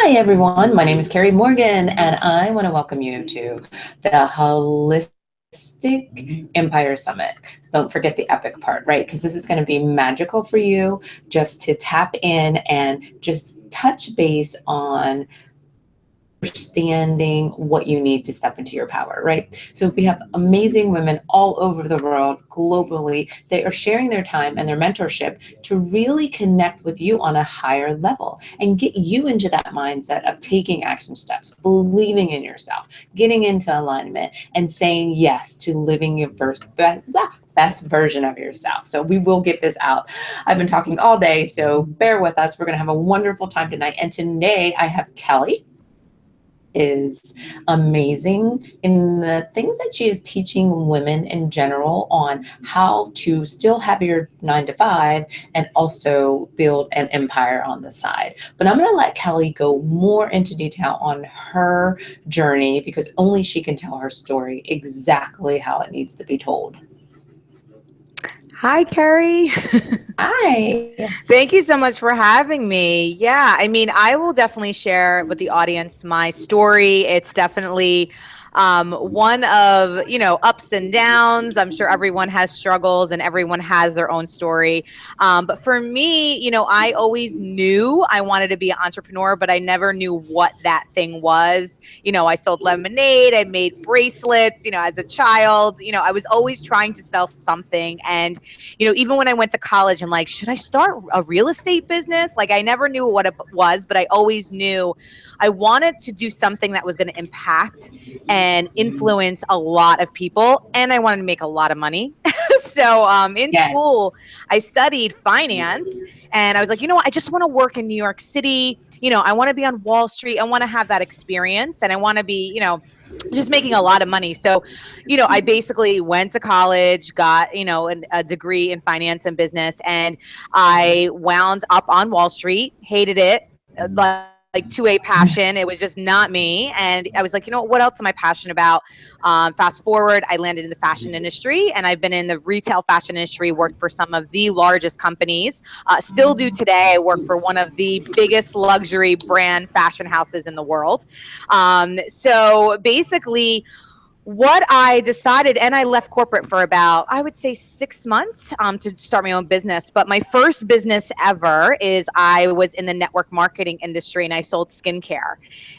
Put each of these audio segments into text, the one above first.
Hi, everyone. My name is Kerry Morgan, and I want to welcome you to the Holistic Empire Summit. So don't forget the epic part, right? Because this is going to be magical for you just to tap in and just touch base on understanding what you need to step into your power, right? So we have amazing women all over the world, globally. They are sharing their time and their mentorship to really connect with you on a higher level and get you into that mindset of taking action steps, believing in yourself, getting into alignment, and saying yes to living your best version of yourself. So we will get this out. I've been talking all day, so bear with us. We're going to have a wonderful time tonight. And today I have Kelly. Is amazing in the things that she is teaching women in general on how to still have your 9 to 5 and also build an empire on the side. But I'm going to let Kelly go more into detail on her journey because only she can tell her story exactly how it needs to be told. Hi, Kerry. Hi. Thank you so much for having me. Yeah, I mean, I will definitely share with the audience my story. It's definitely one of, ups and downs. I'm sure everyone has struggles and everyone has their own story. But for me, I always knew I wanted to be an entrepreneur, but I never knew what that thing was. I sold lemonade, I made bracelets, as a child, I was always trying to sell something. And, even when I went to college, I'm like, should I start a real estate business? Like, I never knew what it was, but I always knew I wanted to do something that was going to impact and influence a lot of people. And I wanted to make a lot of money. So in school, I studied finance and I was like, I just want to work in New York City. I want to be on Wall Street. I want to have that experience and I want to be, just making a lot of money. So, I basically went to college, got, a degree in finance and business, and I wound up on Wall Street, hated it, like to a passion. It was just not me. And I was like, what else am I passionate about? Fast forward, I landed in the fashion industry and I've been in the retail fashion industry, worked for some of the largest companies, still do today. I work for one of the biggest luxury brand fashion houses in the world. So basically, what I decided, and I left corporate for about, I would say 6 months to start my own business. But my first business ever is I was in the network marketing industry and I sold skincare.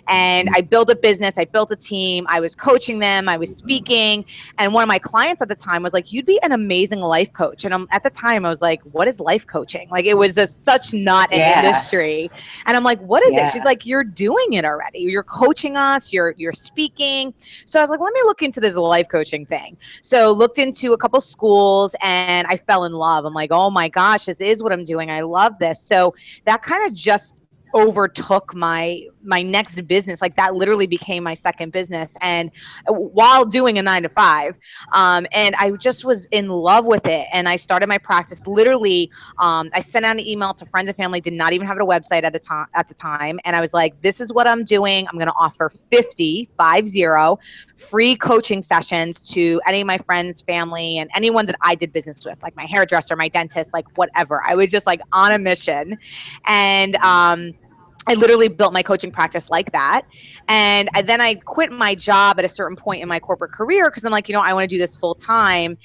And I built a business, I built a team, I was coaching them, I was speaking. And one of my clients at the time was like, you'd be an amazing life coach. And at the time I was like, what is life coaching? Like, it was such not an industry. And I'm like, what is it? She's like, you're doing it already. You're coaching us, you're speaking. So I was like, let me look into this life coaching thing. So looked into a couple schools and I fell in love. I'm like, oh my gosh, this is what I'm doing. I love this. So that kind of just overtook my next business. Like, that literally became my second business, and while doing a 9 to 5, and I just was in love with it. And I started my practice literally. I sent out an email to friends and family, did not even have a website at the time. And I was like, this is what I'm doing. I'm going to offer 50 free coaching sessions to any of my friends, family, and anyone that I did business with, like my hairdresser, my dentist, like whatever. I was just like on a mission. And I literally built my coaching practice like that. And then I quit my job at a certain point in my corporate career because I'm like, I want to do this full time.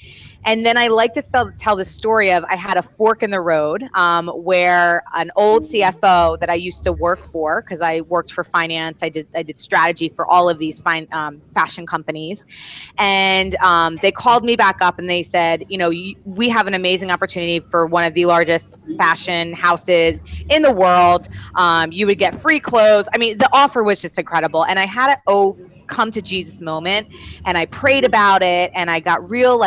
And then I like to tell the story of, I had a fork in the road where an old CFO that I used to work for, because I worked for finance, I did strategy for all of these fashion companies. And they called me back up and they said, we have an amazing opportunity for one of the largest fashion houses in the world. You would get free clothes. I mean, the offer was just incredible. And I had an come to Jesus moment, and I prayed about it, and I got real,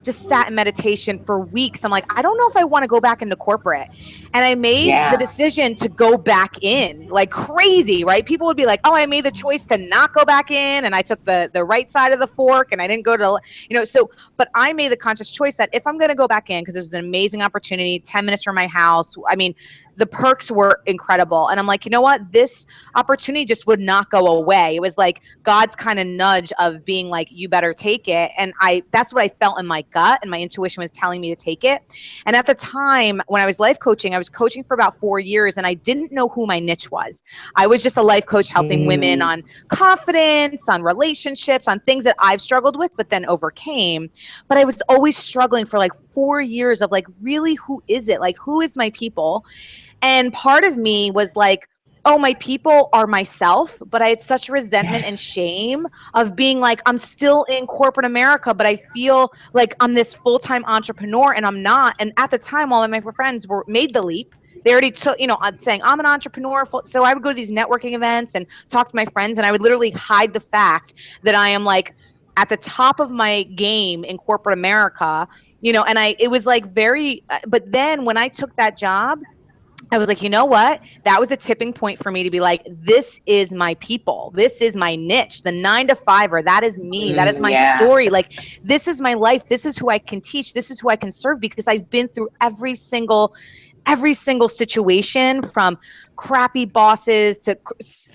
just sat in meditation for weeks. I'm like, I don't know if I want to go back into corporate. And I made the decision to go back in like crazy, right? People would be like, oh, I made the choice to not go back in, and I took the right side of the fork, and I didn't go to, but I made the conscious choice that if I'm going to go back in, because it was an amazing opportunity, 10 minutes from my house. I mean, the perks were incredible. And I'm like, you know what? This opportunity just would not go away. It was like God's kind of nudge of being like, you better take it. And that's what I felt in my gut, and my intuition was telling me to take it. And at the time when I was life coaching, I was coaching for about 4 years, and I didn't know who my niche was. I was just a life coach helping women on confidence, on relationships, on things that I've struggled with, but then overcame. But I was always struggling for like 4 years of like, really, who is it? Like, who is my people? And part of me was like, oh, my people are myself, but I had such resentment and shame of being like, I'm still in corporate America, but I feel like I'm this full-time entrepreneur and I'm not. And at the time, all of my friends made the leap. They already took, saying I'm an entrepreneur. So I would go to these networking events and talk to my friends, and I would literally hide the fact that I am like at the top of my game in corporate America, and it was like but then when I took that job, I was like, you know what? That was a tipping point for me to be like, this is my people. This is my niche. The 9-to-5er, that is me. That is my story. Like, this is my life. This is who I can teach. This is who I can serve, because I've been through every single situation, from crappy bosses to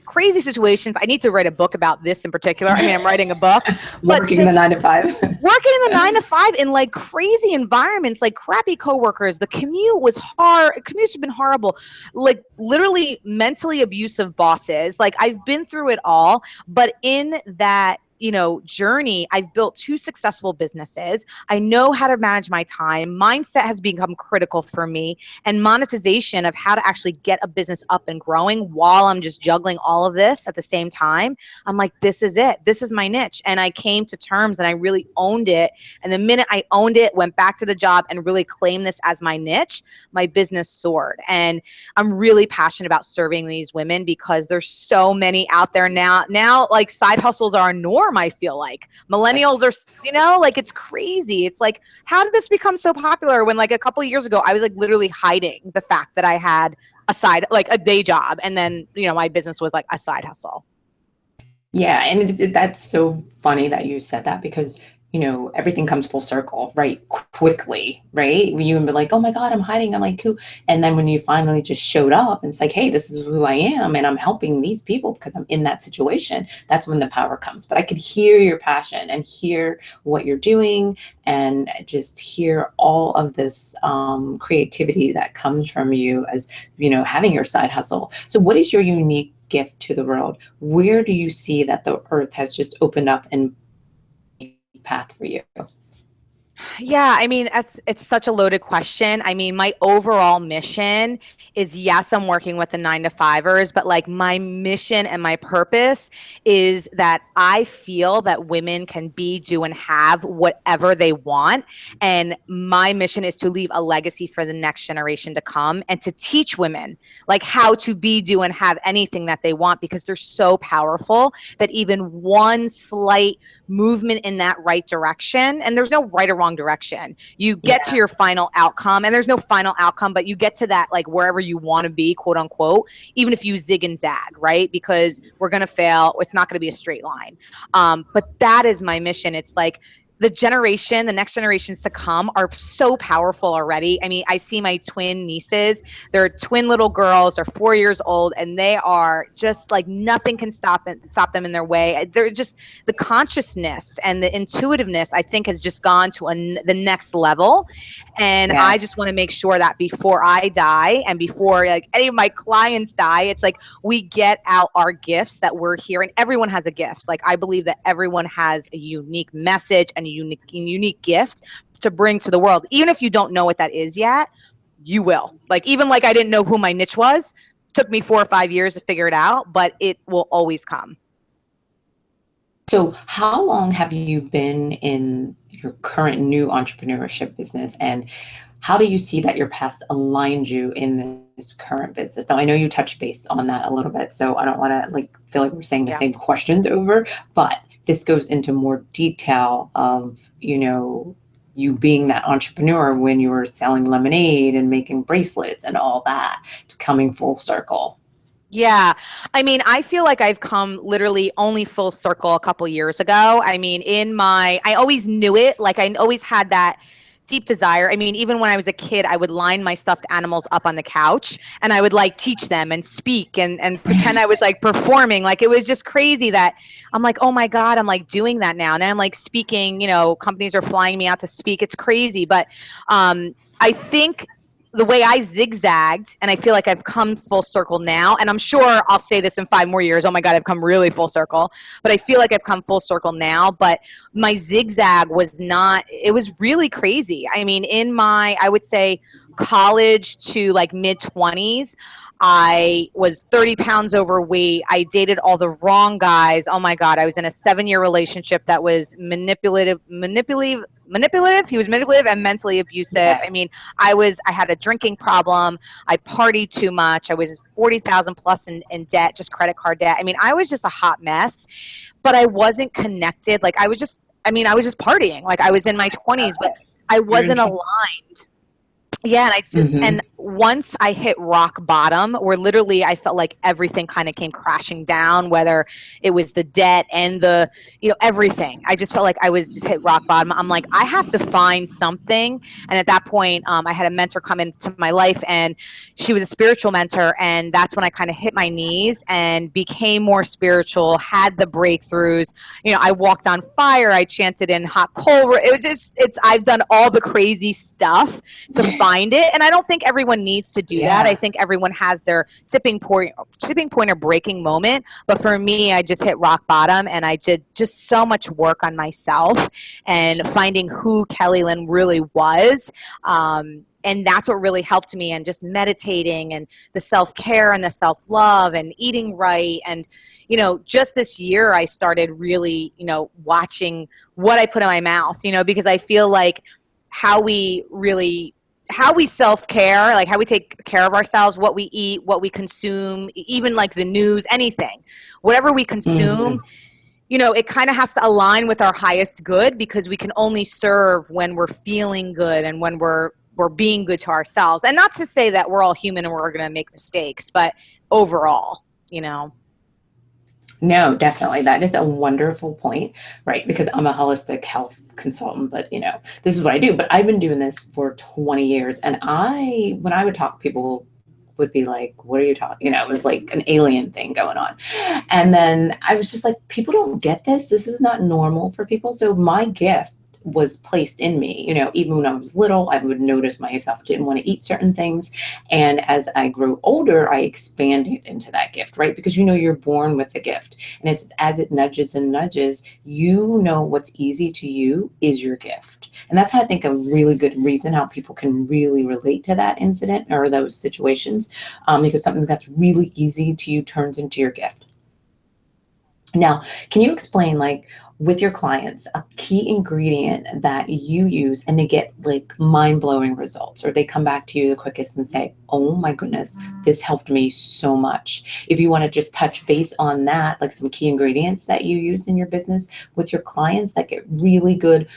crazy situations. I need to write a book about this in particular. I mean, I'm writing a book. Working in the 9-to-5. Working in the 9-to-5 in like crazy environments, like crappy coworkers. The commute was hard. Commutes have been horrible. Like literally mentally abusive bosses. Like I've been through it all. But in that journey, I've built 2 successful businesses. I know how to manage my time. Mindset has become critical for me, and monetization of how to actually get a business up and growing while I'm just juggling all of this at the same time. I'm like, this is it. This is my niche. And I came to terms and I really owned it. And the minute I owned it, went back to the job and really claimed this as my niche, my business soared. And I'm really passionate about serving these women because there's so many out there now. Now, like, side hustles are a norm. I feel like millennials are, like, it's crazy. It's like, how did this become so popular when like a couple of years ago, I was like literally hiding the fact that I had a day job. And then, my business was like a side hustle. Yeah. And that's so funny that you said that, because everything comes full circle, right? Quickly, right? When you would be like, oh my God, I'm hiding. I'm like, who? And then when you finally just showed up and it's like, hey, this is who I am. And I'm helping these people because I'm in that situation. That's when the power comes. But I could hear your passion and hear what you're doing, and just hear all of this creativity that comes from you as, having your side hustle. So what is your unique gift to the world? Where do you see that the earth has just opened up and path for you? Yeah, I mean, it's such a loaded question. I mean, my overall mission is, yes, I'm working with the 9-to-5ers, but like my mission and my purpose is that I feel that women can be, do, and have whatever they want. And my mission is to leave a legacy for the next generation to come, and to teach women like how to be, do, and have anything that they want, because they're so powerful that even one slight movement in that right direction, and there's no right or wrong direction. You get to your final outcome, and there's no final outcome, but you get to that, like, wherever you want to be, quote unquote, even if you zig and zag, right? Because we're going to fail. It's not going to be a straight line. But that is my mission. It's like, the next generations to come are so powerful already. I mean, I see my twin nieces. They're twin little girls. They're 4 years old, and they are just like, nothing can stop them in their way. They're just, the consciousness and the intuitiveness, I think, has just gone to the next level. And I just want to make sure that before I die, and before like any of my clients die, it's like we get out our gifts that we're here, and everyone has a gift. Like, I believe that everyone has a unique message and a unique gift to bring to the world. Even if you don't know what that is yet, you will. Like, even like I didn't know who my niche was. It took me 4 or 5 years to figure it out, but it will always come. So how long have you been in your current new entrepreneurship business, and how do you see that your past aligned you in this current business? Now, I know you touched base on that a little bit, so I don't want to feel like we're saying the same questions over, but this goes into more detail of, you being that entrepreneur when you were selling lemonade and making bracelets and all that, coming full circle. Yeah. I mean, I feel like I've come literally only full circle a couple years ago. I mean, I always knew it. Like, I always had that deep desire. I mean, even when I was a kid, I would line my stuffed animals up on the couch and I would like teach them and speak and pretend I was like performing. Like it was just crazy that I'm like, oh my God, I'm like doing that now. And then I'm like speaking, companies are flying me out to speak. It's crazy. But I think the way I zigzagged, and I feel like I've come full circle now, and I'm sure I'll say this in 5 more years, oh my God, I've come really full circle, but I feel like I've come full circle now. But my zigzag was not, it was really crazy. I mean, in my, I would say college to like mid-20s, I was 30 pounds overweight. I dated all the wrong guys. Oh my God. I was in a 7-year relationship that was manipulative. He was manipulative and mentally abusive. Yeah. I mean, I had a drinking problem. I partied too much. I was 40,000 plus in debt, just credit card debt. I mean, I was just a hot mess, but I wasn't connected. Like I was just partying. Like I was in my 20s, but I wasn't aligned. Yeah. And I just, and once I hit rock bottom, where literally I felt like everything kind of came crashing down, whether it was the debt and the, everything. I just felt like I was just hit rock bottom. I'm like, I have to find something. And at that point, I had a mentor come into my life, and she was a spiritual mentor. And that's when I kind of hit my knees and became more spiritual, had the breakthroughs. I walked on fire. I chanted in hot coal. It was just, I've done all the crazy stuff to find it. And I don't think everyone needs to do that. I think everyone has their tipping point or breaking moment. But for me, I just hit rock bottom, and I did just so much work on myself and finding who Kelly Lynn really was. And that's what really helped me, and just meditating and the self-care and the self-love and eating right. And, just this year I started really, watching what I put in my mouth, because I feel like how we self-care, like how we take care of ourselves, what we eat, what we consume, even like the news, anything, whatever we consume, it kind of has to align with our highest good, because we can only serve when we're feeling good and when we're being good to ourselves. And not to say that we're all human and we're going to make mistakes, but overall, No, definitely. That is a wonderful point, right? Because I'm a holistic health consultant, but this is what I do. But I've been doing this for 20 years. And when I would talk, people would be like, what are you talking? It was like an alien thing going on. And then I was just like, people don't get this. This is not normal for people. So my gift was placed in me. Even when I was little, I would notice myself didn't want to eat certain things. And as I grew older, I expanded into that gift, right? Because you're born with the gift. And as it nudges and nudges, what's easy to you is your gift. And that's, I think, a really good reason how people can really relate to that incident or those situations, because something that's really easy to you turns into your gift. Now, can you explain, with your clients, a key ingredient that you use and they get like mind-blowing results, or they come back to you the quickest and say, oh my goodness, this helped me so much? If you want to just touch base on that, like some key ingredients that you use in your business with your clients that get really good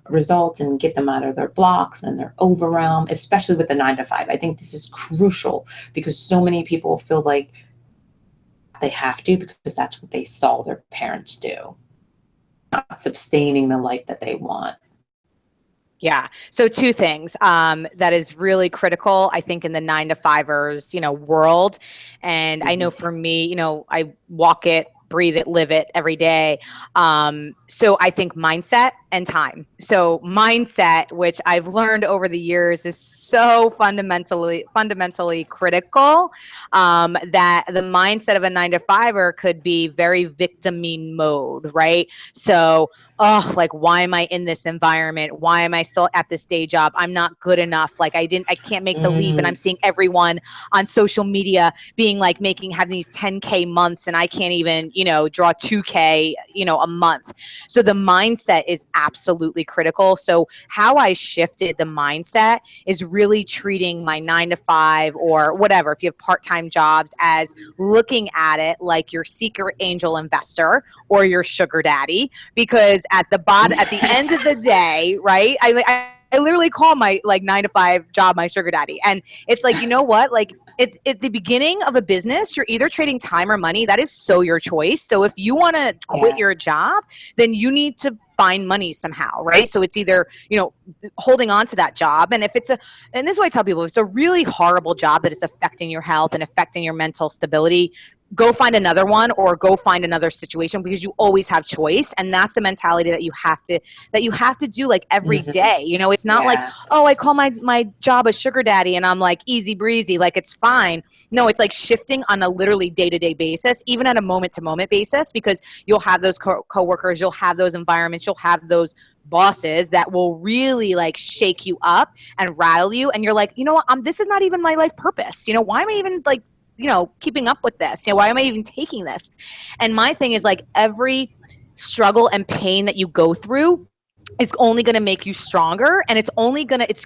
results and get them out of their blocks and their overwhelm, especially with the 9-to-5. I think this is crucial, because so many people feel like they have to, because that's what they saw their parents do, not sustaining the life that they want. Yeah. So 2 things that is really critical, I think, in the 9-to-5ers, world. And I know for me, I walk it, breathe it, live it every day. So I think mindset and time. So mindset, which I've learned over the years, is so fundamentally critical, that the mindset of a 9-to-5er could be very victim mode, right? So, why am I in this environment? Why am I still at this day job? I'm not good enough. I can't make the leap. And I'm seeing everyone on social media being having these 10K months, and I can't even, draw 2K, a month. So the mindset is absolutely critical. So how I shifted the mindset is really treating my 9-to-5 or whatever, if you have part-time jobs, as looking at it like your secret angel investor or your sugar daddy, because at the end of the day, right? I I literally call my like 9-to-5 job my sugar daddy. And it's like, you know what? Like at the beginning of a business, you're either trading time or money. That is so your choice. So if you want to quit your job, then you need to find money somehow, right? So it's either, you know, holding on to that job. And if it's and this is what I tell people, if it's a really horrible job that is affecting your health and affecting your mental stability, go find another one or go find another situation, because you always have choice. And that's the mentality that you have to do like every day. You know, it's not like, oh, I call my job a sugar daddy and I'm like easy breezy, like it's fine. No, it's like shifting on a literally day-to-day basis, even at a moment-to-moment basis, because you'll have those coworkers, you'll have those environments, you'll have those bosses that will really like shake you up and rattle you. And you're like, you know what, this is not even my life purpose. You know, why am I even like, you know, keeping up with this? You know, why am I even taking this? And my thing is like every struggle and pain that you go through is only going to make you stronger. And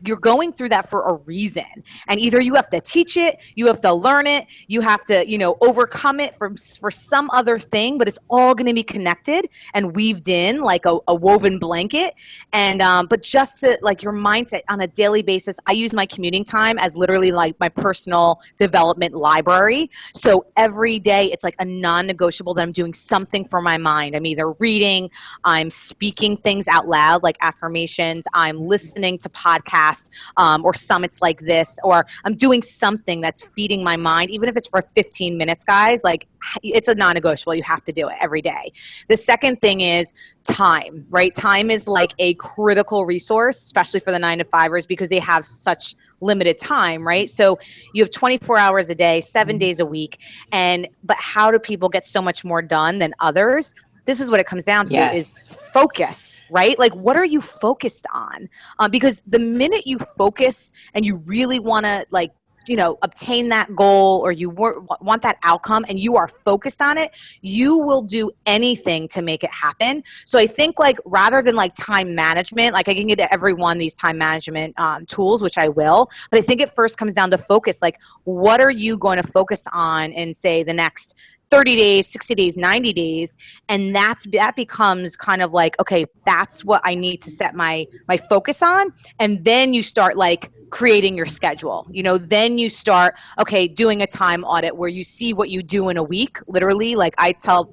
you're going through that for a reason. And either you have to teach it, you have to learn it, you have to, you know, overcome it for some other thing, but it's all going to be connected and weaved in like a woven blanket. And, but just to like your mindset on a daily basis, I use my commuting time as literally like my personal development library. So every day it's like a non-negotiable that I'm doing something for my mind. I'm either reading, I'm speaking things out loud, like affirmations, I'm listening to podcasts or summits like this, or I'm doing something that's feeding my mind, even if it's for 15 minutes, guys. Like it's a non-negotiable. You have to do it every day. The second thing is time, right? Time is like a critical resource, especially for the 9-to-5ers, because they have such limited time, right? So you have 24 hours a day, 7 days a week. But how do people get so much more done than others? This is what it comes down to is focus, right? Like, what are you focused on? Because the minute you focus and you really want to like, you know, obtain that goal, or you want that outcome and you are focused on it, you will do anything to make it happen. So I think like rather than like time management, like I can get to everyone these time management tools, which I will, but I think it first comes down to focus. Like, what are you going to focus on in, say, the next 30 days, 60 days, 90 days. And that becomes kind of like, okay, that's what I need to set my focus on. And then you start like creating your schedule, you know, then you start, okay, doing a time audit where you see what you do in a week. Literally, like I tell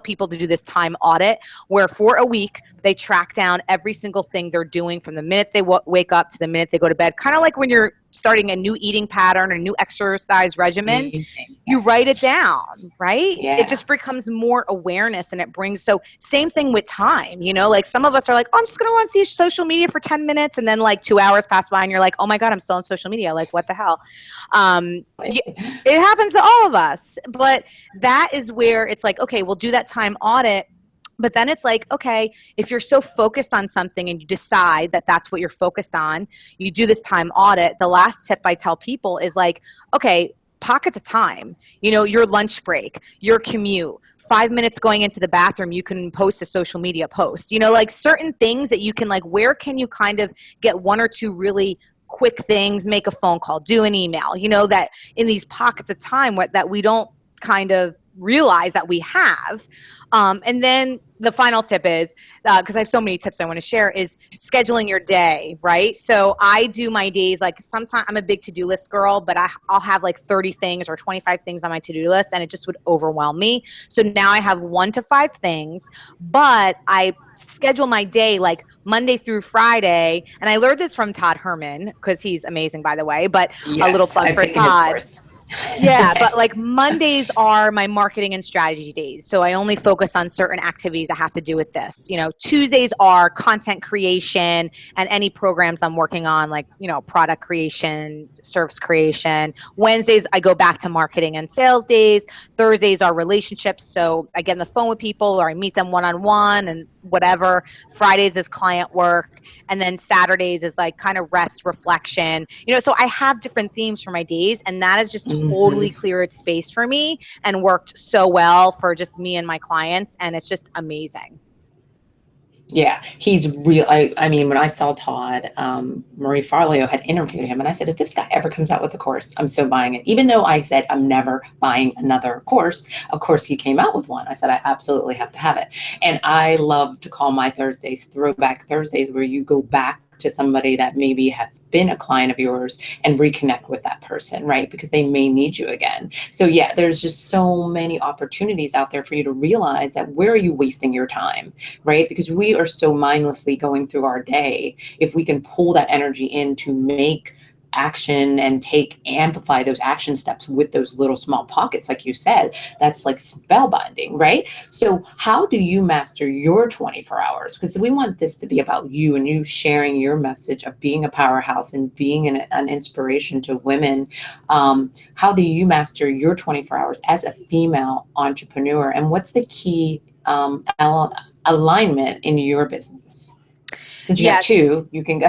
people to do this time audit where for a week, they track down every single thing they're doing from the minute they wake up to the minute they go to bed. Kind of like when you're starting a new eating pattern or new exercise regimen, you write it down, right? Yeah. It just becomes more awareness, and it brings, so same thing with time, you know, like some of us are like, oh, I'm just going to go and see social media for 10 minutes. And then like 2 hours pass by and you're like, oh my God, I'm still on social media. Like, what the hell? It happens to all of us, but that is where it's like, okay, we'll do that time audit. But then it's like, okay, if you're so focused on something and you decide that that's what you're focused on, you do this time audit. The last tip I tell people is like, okay, pockets of time, you know, your lunch break, your commute, 5 minutes going into the bathroom, you can post a social media post, you know, like certain things that you can like, where can you kind of get one or two really quick things, make a phone call, do an email, you know, that in these pockets of time that we don't kind of realize that we have. And then the final tip is, because I have so many tips I want to share, is scheduling your day, right? So I do my days, like sometimes I'm a big to-do list girl, but I'll have like 30 things or 25 things on my to-do list, and it just would overwhelm me. So now I have 1 to 5 things, but I schedule my day like Monday through Friday. And I learned this from Todd Herman, because he's amazing, by the way, but a little plug for Todd. Yeah, but like Mondays are my marketing and strategy days. So I only focus on certain activities that have to do with this. You know, Tuesdays are content creation and any programs I'm working on, like, you know, product creation, service creation. Wednesdays, I go back to marketing and sales days. Thursdays are relationships. So I get on the phone with people or I meet them one-on-one and whatever. Fridays is client work. And then Saturdays is like kind of rest, reflection. You know, so I have different themes for my days, and that is just totally cleared space for me and worked so well for just me and my clients. And it's just amazing. Yeah, he's real. I mean, when I saw Todd, Marie Farleo had interviewed him, and I said, if this guy ever comes out with a course, I'm so buying it. Even though I said I'm never buying another course, of course he came out with one. I said, I absolutely have to have it. And I love to call my Thursdays throwback Thursdays, where you go back to somebody that maybe have been a client of yours and reconnect with that person, right? Because they may need you again. So yeah, there's just so many opportunities out there for you to realize that where are you wasting your time, right? Because we are so mindlessly going through our day. If we can pull that energy in to make action and amplify those action steps with those little small pockets, like you said, that's like spellbinding, right? So how do you master your 24 hours? Because we want this to be about you and you sharing your message of being a powerhouse and being an inspiration to women. How do you master your 24 hours as a female entrepreneur? And what's the key alignment in your business? Since you have two, you can go.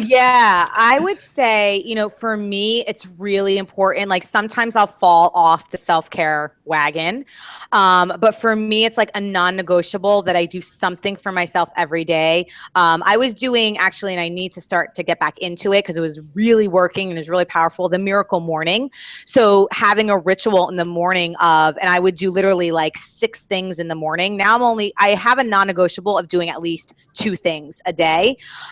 Yeah, I would say, for me, it's really important. Like sometimes I'll fall off the self-care wagon. But for me, it's like a non-negotiable that I do something for myself every day. I was doing actually, and I need to start to get back into it because it was really working and it was really powerful, the miracle morning. So having a ritual in the morning and I would do literally like 6 things in the morning. Now I have a non-negotiable of doing at least 2 things a day.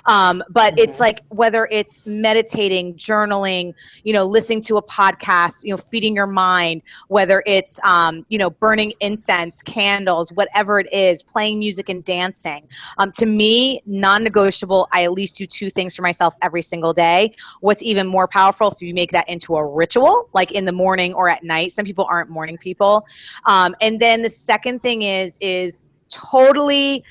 But it's like, whether it's meditating, journaling, listening to a podcast, feeding your mind, whether it's, burning incense, candles, whatever it is, playing music and dancing. To me, non-negotiable, I at least do 2 things for myself every single day. What's even more powerful if you make that into a ritual, like in the morning or at night. Some people aren't morning people. And then the second thing is totally,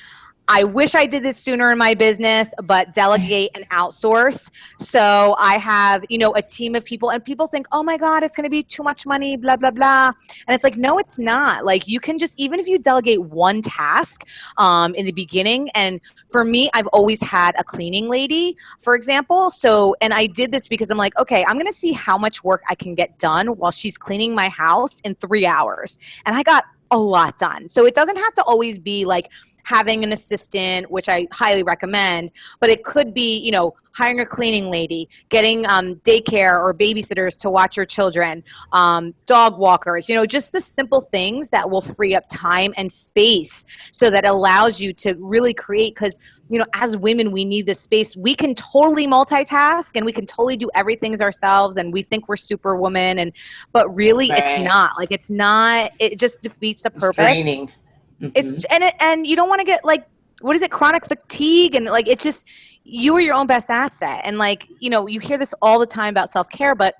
I wish I did this sooner in my business, but delegate and outsource. So I have, a team of people, and people think, oh my God, it's going to be too much money, blah, blah, blah. And it's like, no, it's not. Like you can just, even if you delegate one task in the beginning. And for me, I've always had a cleaning lady, for example. So, and I did this because I'm like, okay, I'm going to see how much work I can get done while she's cleaning my house in 3 hours. And I got a lot done. So it doesn't have to always be like having an assistant, which I highly recommend, but it could be, hiring a cleaning lady, getting daycare or babysitters to watch your children, dog walkers, just the simple things that will free up time and space so that allows you to really create. Because, as women, we need this space. We can totally multitask and we can totally do everything ourselves and we think we're superwoman, but really It's not. Like it's not, it just defeats the purpose. It's draining. It's and you don't want to get like, what is it, chronic fatigue, and like it's just, you are your own best asset. And like, you hear this all the time about self-care, but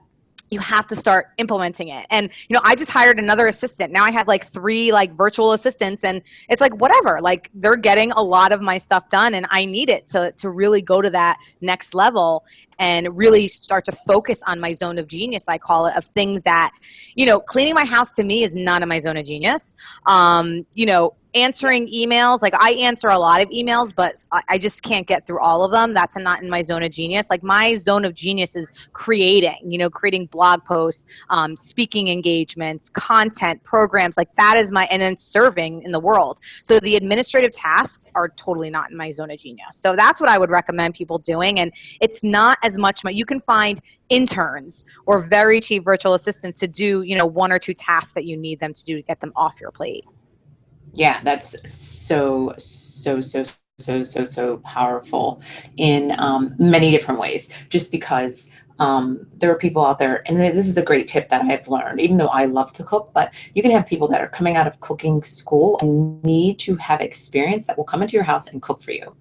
you have to start implementing it. And, I just hired another assistant. Now I have like 3 like virtual assistants, and it's like, whatever, like they're getting a lot of my stuff done, and I need it to really go to that next level and really start to focus on my zone of genius, I call it, of things that, cleaning my house to me is not in my zone of genius. Answering emails, like I answer a lot of emails, but I just can't get through all of them. That's not in my zone of genius. Like my zone of genius is creating blog posts, speaking engagements, content, programs, like that is and then serving in the world. So the administrative tasks are totally not in my zone of genius. So that's what I would recommend people doing. And it's not as much, you can find interns or very cheap virtual assistants to do, 1 or 2 tasks that you need them to do to get them off your plate. Yeah, that's so powerful in many different ways, just because there are people out there, and this is a great tip that I've learned, even though I love to cook, but you can have people that are coming out of cooking school and need to have experience that will come into your house and cook for you.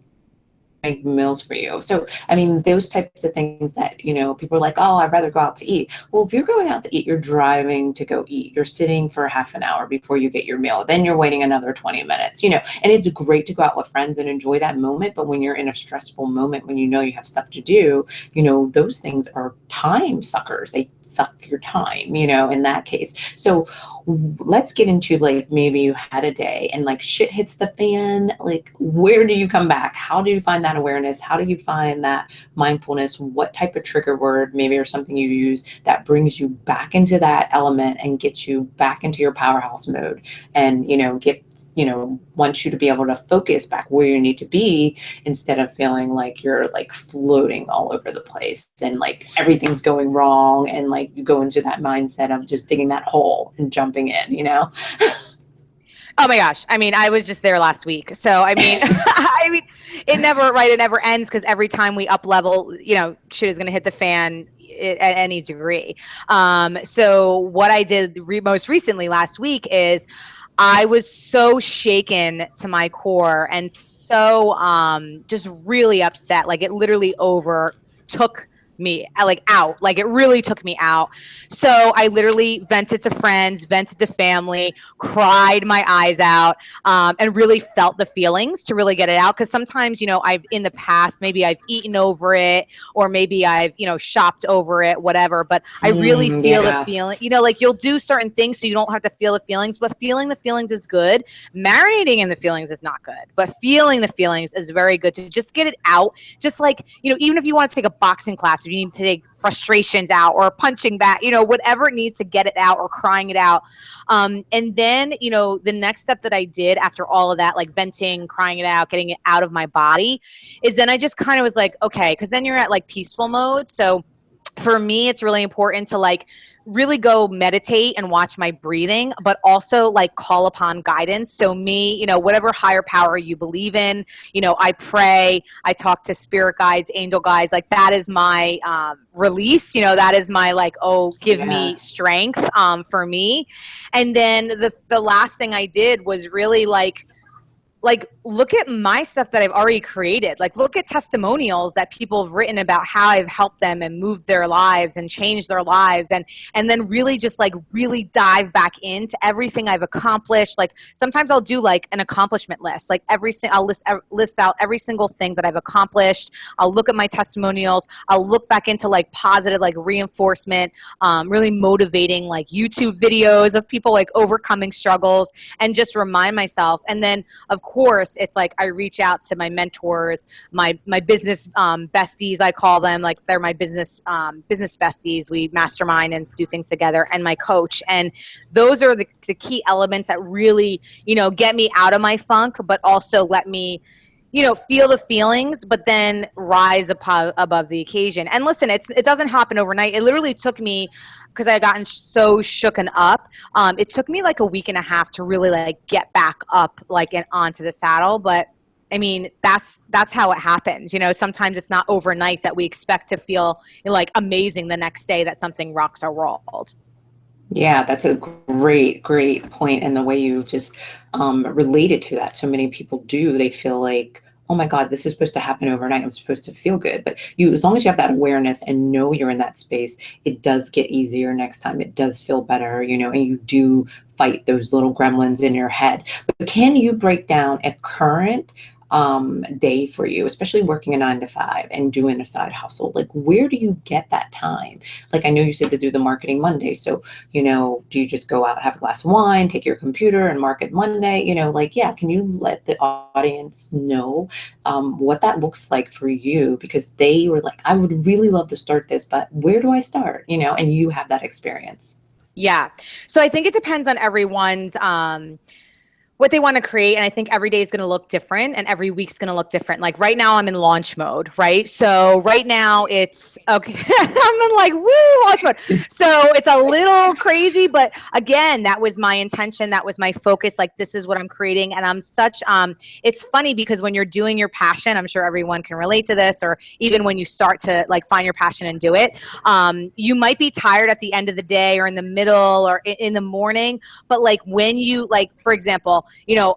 Make meals for you. So, I mean, those types of things that, people are like, oh, I'd rather go out to eat. Well, if you're going out to eat, you're driving to go eat. You're sitting for half an hour before you get your meal. Then you're waiting another 20 minutes, and it's great to go out with friends and enjoy that moment. But when you're in a stressful moment, when you have stuff to do, those things are time suckers. They suck your time, in that case. So let's get into like, maybe you had a day and like shit hits the fan. Like, where do you come back? How do you find that awareness? How do you find that mindfulness? What type of trigger word maybe or something you use that brings you back into that element and gets you back into your powerhouse mode and, wants you to be able to focus back where you need to be instead of feeling like you're like floating all over the place and like everything's going wrong and like you go into that mindset of just digging that hole and jumping in, Oh my gosh. I mean, I was just there last week. So, I mean, it never ends, because every time we up level, shit is going to hit the fan at any degree. So what I did most recently last week is I was so shaken to my core and so just really upset. Like, it literally overtook me, out. Like, it really took me out. So I literally vented to friends, vented to family, cried my eyes out, and really felt the feelings to really get it out. Because sometimes, I've in the past, maybe I've eaten over it, or maybe I've, shopped over it, whatever. But I really feel the feeling, like, you'll do certain things so you don't have to feel the feelings, but feeling the feelings is good. Marinating in the feelings is not good, but feeling the feelings is very good, to just get it out. Just like, even if you want to take a boxing class, if you need to take frustrations out, or punching back, whatever it needs to get it out, or crying it out. And then, the next step that I did after all of that, like venting, crying it out, getting it out of my body, is then I just kind of was like, okay, because then you're at like peaceful mode. So for me, it's really important to like really go meditate and watch my breathing, but also like call upon guidance. So me, whatever higher power you believe in, I pray, I talk to spirit guides, angel guides, like that is my release, that is my like, give me strength for me. And then the last thing I did was really like look at my stuff that I've already created. Like, look at testimonials that people have written about how I've helped them and moved their lives and changed their lives. And then really just like really dive back into everything I've accomplished. Like, sometimes I'll do like an accomplishment list, like I'll list out every single thing that I've accomplished. I'll look at my testimonials. I'll look back into like positive, like reinforcement, really motivating, like YouTube videos of people like overcoming struggles, and just remind myself. And then of course, it's like I reach out to my mentors, my business besties, I call them. Like, they're my business besties. We mastermind and do things together, and my coach. And those are the key elements that really, get me out of my funk, but also let me, feel the feelings, but then rise above the occasion. And listen, it doesn't happen overnight. It literally took me, because I had gotten so shooken up. It took me like a week and a half to really like get back up, like, and onto the saddle. But I mean, that's how it happens. Sometimes it's not overnight that we expect to feel like amazing the next day that something rocks our world. Yeah, that's a great point. And the way you just related to that. So many people do, they feel like, oh my God, this is supposed to happen overnight. I'm supposed to feel good. But as long as you have that awareness and know you're in that space, it does get easier next time. It does feel better, and you do fight those little gremlins in your head. But can you break down a current day for you, especially working a 9-to-5 and doing a side hustle? Like, where do you get that time? Like, I know you said to do the marketing Monday. So, do you just go out, have a glass of wine, take your computer and market Monday? Can you let the audience know what that looks like for you? Because they were like, I would really love to start this, but where do I start? And you have that experience. Yeah. So I think it depends on everyone's what they want to create. And I think every day is going to look different, and every week's going to look different. Like, right now I'm in launch mode, right? So right now it's okay. I'm in like, woo, launch mode. So it's a little crazy, but again, that was my intention. That was my focus. Like, this is what I'm creating. And I'm such, it's funny because when you're doing your passion, I'm sure everyone can relate to this, or even when you start to like find your passion and do it, you might be tired at the end of the day, or in the middle, or in the morning. But like, when you, like, for example,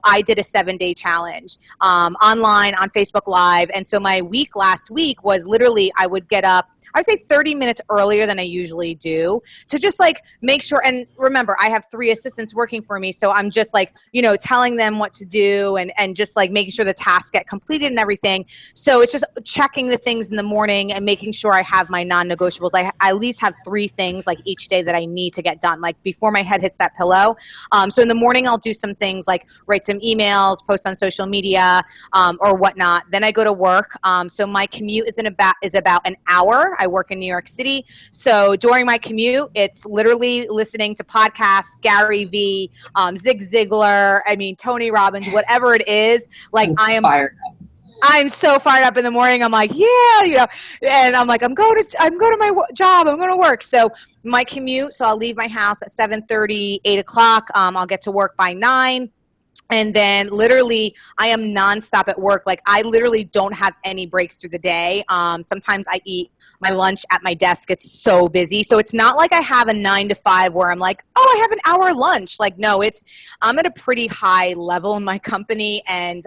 I did a 7-day challenge online on Facebook Live. And so my week last week was literally, I would get up, I would say 30 minutes earlier than I usually do, to just like make sure. And remember, I have 3 assistants working for me. So I'm just like, telling them what to do, and just like making sure the tasks get completed and everything. So it's just checking the things in the morning and making sure I have my non-negotiables. I at least have 3 things like each day that I need to get done, like before my head hits that pillow. So in the morning, I'll do some things like write some emails, post on social media, or whatnot. Then I go to work. So my commute is about an hour. I work in New York City. So during my commute, it's literally listening to podcasts, Gary Vee, Zig Ziglar, Tony Robbins, whatever it is. Like, I'm so fired up in the morning. I'm like, yeah, and I'm like, I'm going to my job. I'm going to work. So my commute, so I'll leave my house at 7:30, 8 o'clock. I'll get to work by 9. And then literally I am nonstop at work. Like I literally don't have any breaks through the day. Sometimes I eat my lunch at my desk. It's so busy. So it's not like I have a 9 to 5 where I'm like, oh, I have an hour lunch. Like, no, I'm at a pretty high level in my company. And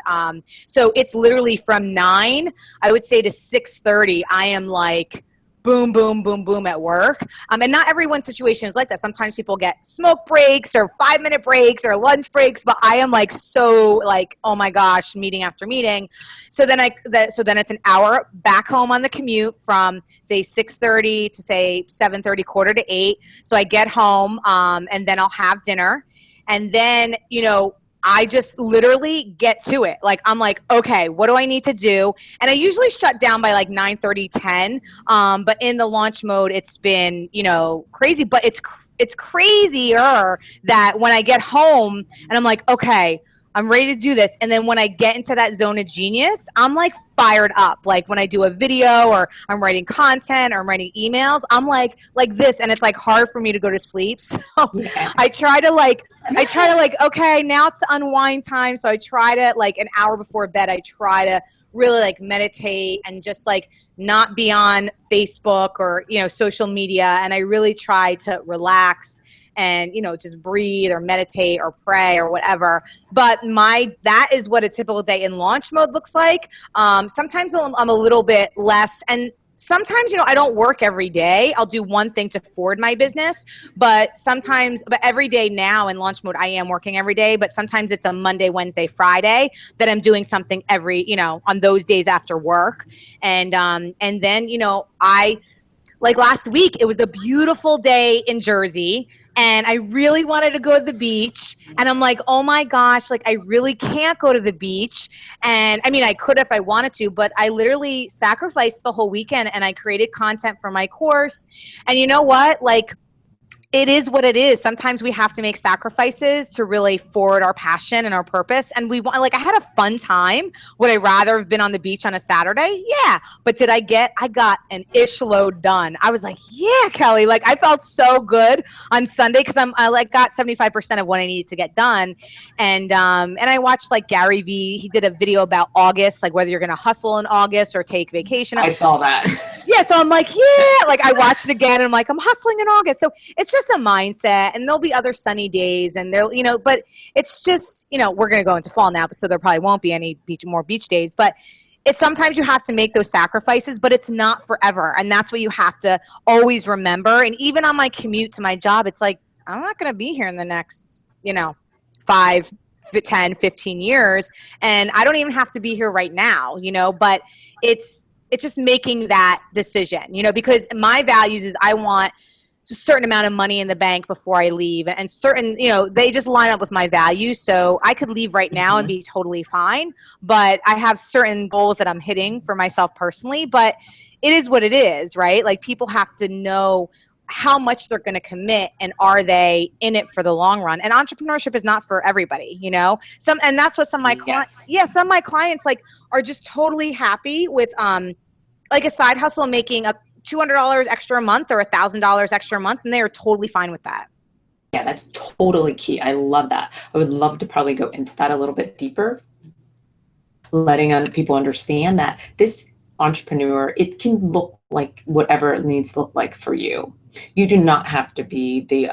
so it's literally from 9, I would say, to 6:30, I am like, boom, boom, boom, boom at work. And not everyone's situation is like that. Sometimes people get smoke breaks or 5-minute breaks or lunch breaks, but I am like, so like, oh my gosh, meeting after meeting. So then it's an hour back home on the commute from say 6:30 to say 7:30, quarter to 8. So I get home, and then I'll have dinner. And then, I just literally get to it. Like, I'm like, okay, what do I need to do? And I usually shut down by like 9:30, 10. But in the launch mode, it's been, crazy. But it's crazier that when I get home and I'm like, okay, I'm ready to do this. And then when I get into that zone of genius, I'm like fired up. Like when I do a video or I'm writing content or I'm writing emails, I'm like this. And it's like hard for me to go to sleep. So yeah. I try to like, okay, now it's the unwind time. So I try to like an hour before bed, I try to really like meditate and just like not be on Facebook or, social media. And I really try to relax and, just breathe or meditate or pray or whatever. But that is what a typical day in launch mode looks like. Sometimes I'm a little bit less, and sometimes, I don't work every day. I'll do one thing to forward my business, but every day now in launch mode, I am working every day, but sometimes it's a Monday, Wednesday, Friday that I'm doing something on those days after work. And then, like last week, it was a beautiful day in Jersey. And I really wanted to go to the beach. And I'm like, oh my gosh, like I really can't go to the beach. And I mean, I could if I wanted to, but I literally sacrificed the whole weekend and I created content for my course. And you know what? Like, it is what it is. Sometimes we have to make sacrifices to really forward our passion and our purpose. And I had a fun time. Would I rather have been on the beach on a Saturday? Yeah. But I got an ish load done. I was like, yeah, Kelly, like I felt so good on Sunday because I got 75% of what I needed to get done. And I watched like Gary Vee. He did a video about August, like whether you're going to hustle in August or take vacation. I saw that. Yeah. So I'm like, yeah, like I watched it again and I'm like, I'm hustling in August. So it's just a mindset, and there'll be other sunny days and but it's just, we're going to go into fall now, so there probably won't be any more beach days, but it's sometimes you have to make those sacrifices, but it's not forever. And that's what you have to always remember. And even on my commute to my job, it's like, I'm not going to be here in the next, 5, 10, 15 years. And I don't even have to be here right now, but it's just making that decision, because my values is I want a certain amount of money in the bank before I leave, and certain, they just line up with my values. So I could leave right now and be totally fine, but I have certain goals that I'm hitting for myself personally, but it is what it is, right? Like people have to know how much they're going to commit and are they in it for the long run. And entrepreneurship is not for everybody, and that's what some of my clients, some of my clients like are just totally happy with, like a side hustle making a $200 extra a month or $1,000 extra a month, and they are totally fine with that. Yeah, that's totally key. I love that. I would love to probably go into that a little bit deeper, letting people understand that this entrepreneur, it can look like whatever it needs to look like for you. You do not have to be the,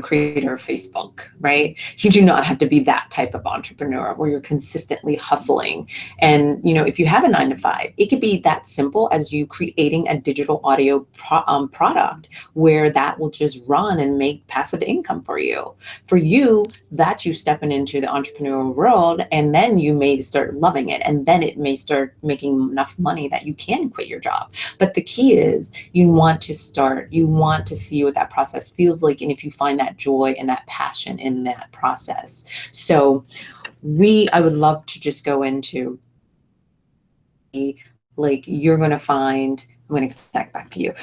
creator of Facebook, right? You do not have to be that type of entrepreneur where you're consistently hustling. And, if you have a 9 to 5, it could be that simple as you creating a digital audio product where that will just run and make passive income for you. For you, that's you stepping into the entrepreneurial world, and then you may start loving it. And then it may start making enough money that you can quit your job. But the key is you want to see what that process feels like, and if you find that joy and that passion in that process. So I would love to just go into like you're going to find, I'm going to connect back to you,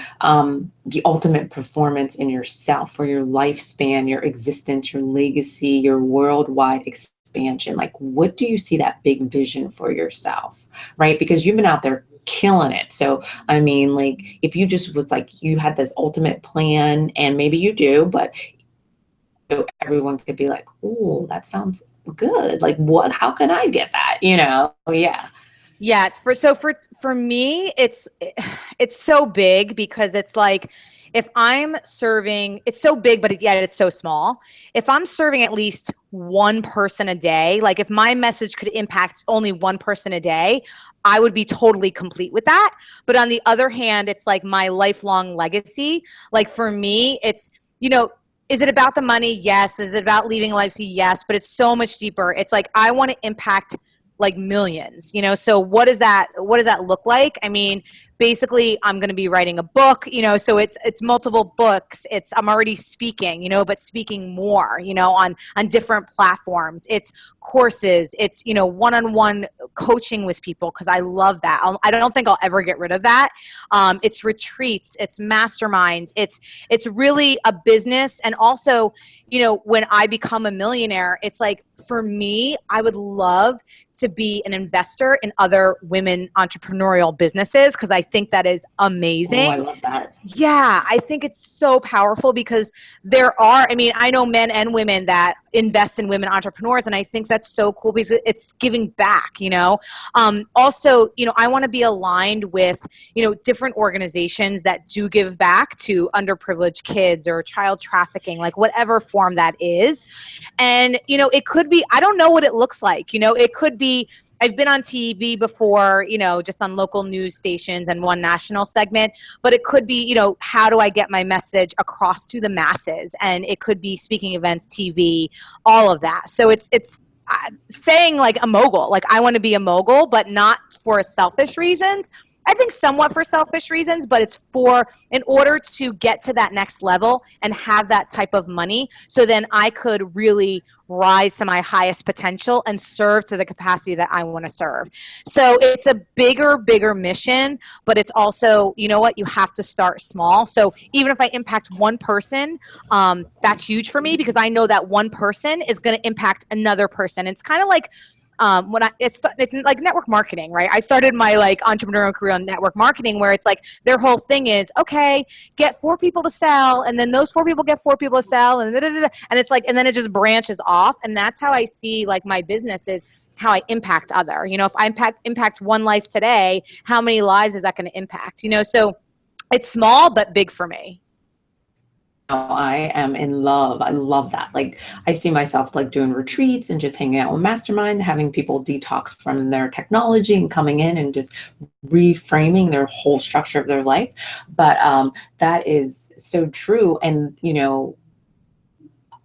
the ultimate performance in yourself, for your lifespan, your existence, your legacy, your worldwide expansion. Like, what do you see that big vision for yourself, right? Because you've been out there killing it. So, I mean, like if you just was like, you had this ultimate plan, and maybe you do, but so everyone could be like, "Oh, that sounds good. Like, what? How can I get that?" Yeah. Yeah. For me, it's so big because it's like, if I'm serving, it's so big, but yet it's so small. If I'm serving at least one person a day, like if my message could impact only one person a day, I would be totally complete with that. But on the other hand, it's like my lifelong legacy. Like for me, it's, is it about the money? Yes. Is it about leaving a legacy? Yes. But it's so much deeper. It's like, I want to impact like millions, so what does that look like? I mean, basically I'm going to be writing a book, so it's multiple books. I'm already speaking, but speaking more, on different platforms. It's courses, it's, one-on-one coaching with people, because I love that. I don't think I'll ever get rid of that. It's retreats, it's masterminds, it's really a business. And also, when I become a millionaire, it's like, for me, I would love to be an investor in other women entrepreneurial businesses, because I think that is amazing. Oh, I love that. Yeah, I think it's so powerful, because I know men and women that invest in women entrepreneurs, and I think that's so cool because it's giving back, Also, I want to be aligned with, different organizations that do give back to underprivileged kids or child trafficking, like whatever form that is. And, it could be, I don't know what it looks like, it could be, I've been on TV before, just on local news stations and one national segment, but it could be, how do I get my message across to the masses? And it could be speaking events, TV, all of that. So it's saying like a mogul, like I want to be a mogul, but not for selfish reasons. I think somewhat for selfish reasons, but it's in order to get to that next level and have that type of money. So then I could really rise to my highest potential and serve to the capacity that I want to serve. So it's a bigger mission, but it's also, you have to start small. So even if I impact one person, that's huge for me, because I know that one person is going to impact another person. It's kind of like, it's like network marketing, right? I started my like entrepreneurial career on network marketing, where it's like their whole thing is, okay, get 4 people to sell, and then those 4 people get 4 people to sell, and it's like, and then it just branches off. And that's how I see like my business is how I impact other. If I impact one life today, how many lives is that going to impact? So it's small but big for me. I am in love. I love that. Like, I see myself like doing retreats and just hanging out with mastermind, having people detox from their technology and coming in and just reframing their whole structure of their life. But that is so true. And,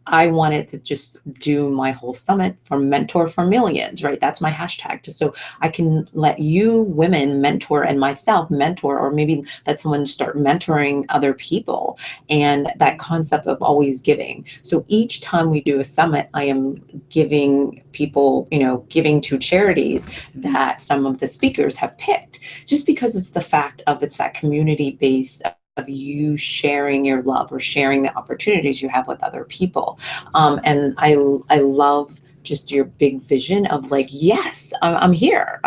I wanted to just do my whole summit for Mentor for Millions, right? That's my hashtag, just so I can let you women mentor and myself mentor, or maybe let someone start mentoring other people. And that concept of always giving. So each time we do a summit, I am giving people, giving to charities that some of the speakers have picked, just because it's the fact of it's that community base of you sharing your love or sharing the opportunities you have with other people. And I love just your big vision of like, yes, I'm here.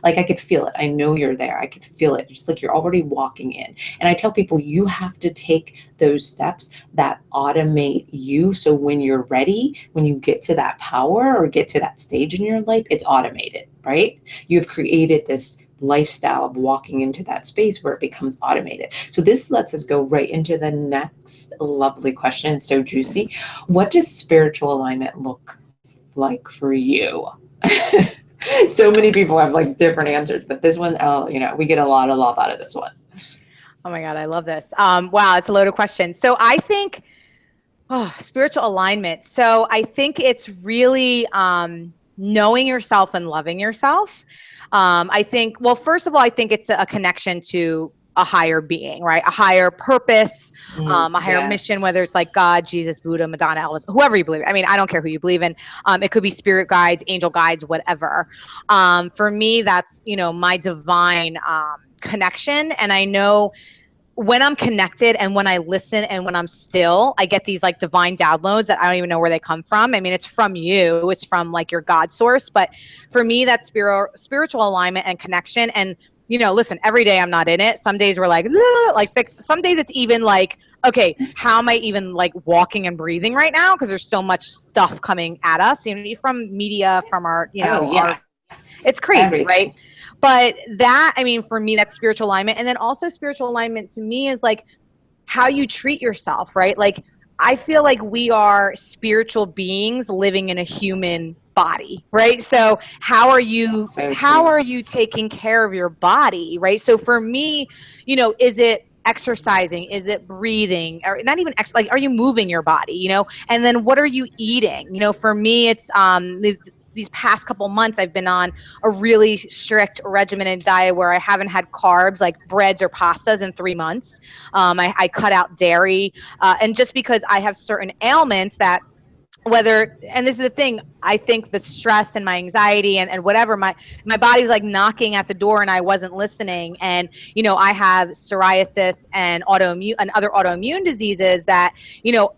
Like I could feel it. I know you're there. I could feel it. Just like you're already walking in. And I tell people, you have to take those steps that automate you. So when you're ready, when you get to that power or get to that stage in your life, it's automated, right? You've created this lifestyle of walking into that space where it becomes automated. So this lets us go right into the next lovely question. So juicy. What does spiritual alignment look like for you? So many people have like different answers, but this one, we get a lot of love out of this one. Oh my God, I love this. Wow, it's a loaded question. So I think, spiritual alignment. So I think it's really knowing yourself and loving yourself. I think, well, first of all, I think it's a connection to a higher being, right? A higher purpose, a higher mission, whether it's like God, Jesus, Buddha, Madonna, Elvis, whoever you believe. I mean, I don't care who you believe in. It could be spirit guides, angel guides, whatever. For me, that's, my divine connection. And I know when I'm connected and when I listen and when I'm still, I get these like divine downloads that I don't even know where they come from. I mean, it's from you, it's from like your God source. But for me, that's spiritual alignment and connection. And listen, every day I'm not in it. Some days we're like sick. Some days it's even like, okay, how am I even like walking and breathing right now? Because there's so much stuff coming at us, from media, from our, it's crazy, everything. right? But that, I mean, for me, that's spiritual alignment. And then also spiritual alignment to me is like how you treat yourself, right? Like, I feel like we are spiritual beings living in a human body, right? So how are you taking care of your body, right? So for me, is it exercising? Is it breathing? Or not even like, are you moving your body, And then what are you eating? For me, it's these past couple months, I've been on a really strict regimented diet where I haven't had carbs like breads or pastas in 3 months. I cut out dairy. And just because I have certain ailments that and this is the thing, I think the stress and my anxiety and whatever, my body was like knocking at the door and I wasn't listening. And, I have psoriasis and other autoimmune diseases that,